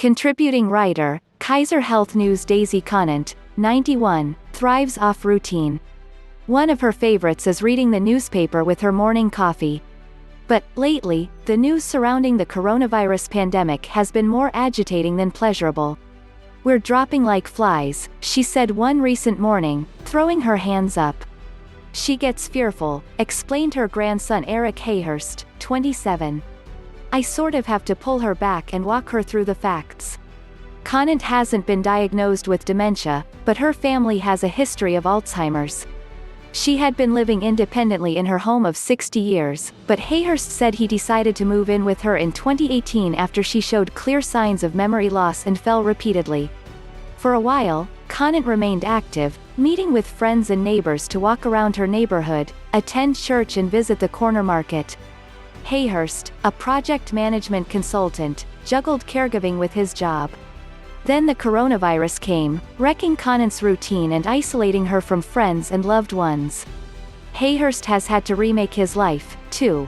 Contributing writer, Kaiser Health NewsDaisy Conant, 91, thrives off routine. One of her favorites is reading the newspaper with her morning coffee. But, lately, the news surrounding the coronavirus pandemic has been more agitating than pleasurable. "We're dropping like flies," she said one recent morning, throwing her hands up. She gets fearful, explained her grandson Erik Hayhurst, 27. "I sort of have to pull her back and walk her through the facts." Conant hasn't been diagnosed with dementia, but her family has a history of Alzheimer's. She had been living independently in her home of 60 years, but Hayhurst said he decided to move in with her in 2018 after she showed clear signs of memory loss and fell repeatedly. For a while, Conant remained active, meeting with friends and neighbors to walk around her neighborhood, attend church and visit the corner market. Hayhurst, a project management consultant, juggled caregiving with his job. Then the coronavirus came, wrecking Conant's routine and isolating her from friends and loved ones. Hayhurst has had to remake his life, too.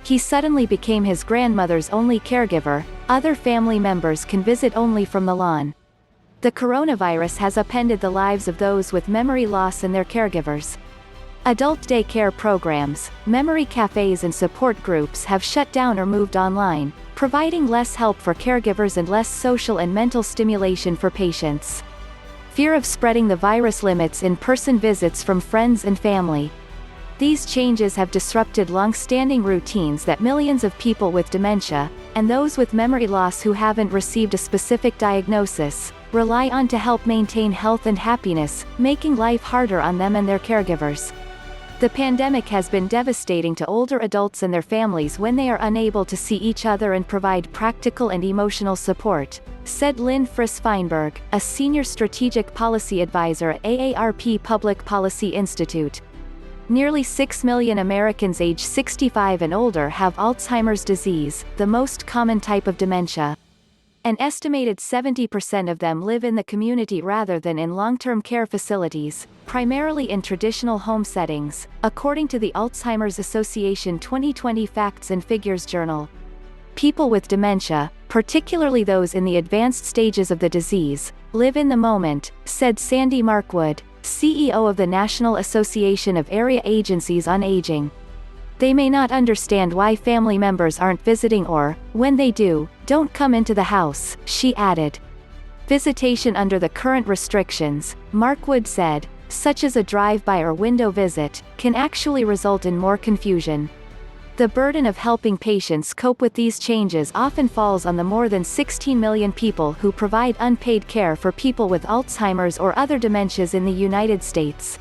He suddenly became his grandmother's only caregiver. Other family members can visit only from the lawn. The coronavirus has upended the lives of those with memory loss and their caregivers. Adult daycare programs, memory cafes and support groups have shut down or moved online, providing less help for caregivers and less social and mental stimulation for patients. Fear of spreading the virus limits in-person visits from friends and family. These changes have disrupted long-standing routines that millions of people with dementia, and those with memory loss who haven't received a specific diagnosis, rely on to help maintain health and happiness, making life harder on them and their caregivers. The pandemic has been devastating to older adults and their families when they are unable to see each other and provide practical and emotional support, said Lynn Friss Feinberg, a senior strategic policy advisor at AARP Public Policy Institute. Nearly 6 million Americans age 65 and older have Alzheimer's disease, the most common type of dementia. An estimated 70% of them live in the community rather than in long-term care facilities, primarily in traditional home settings, according to the Alzheimer's Association 2020 Facts and Figures Journal. People with dementia, particularly those in the advanced stages of the disease, live in the moment, said Sandy Markwood, CEO of the National Association of Area Agencies on Aging. They may not understand why family members aren't visiting or, when they do, don't come into the house, she added. Visitation under the current restrictions, Markwood said, such as a drive-by or window visit, can actually result in more confusion. The burden of helping patients cope with these changes often falls on the more than 16 million people who provide unpaid care for people with Alzheimer's or other dementias in the United States.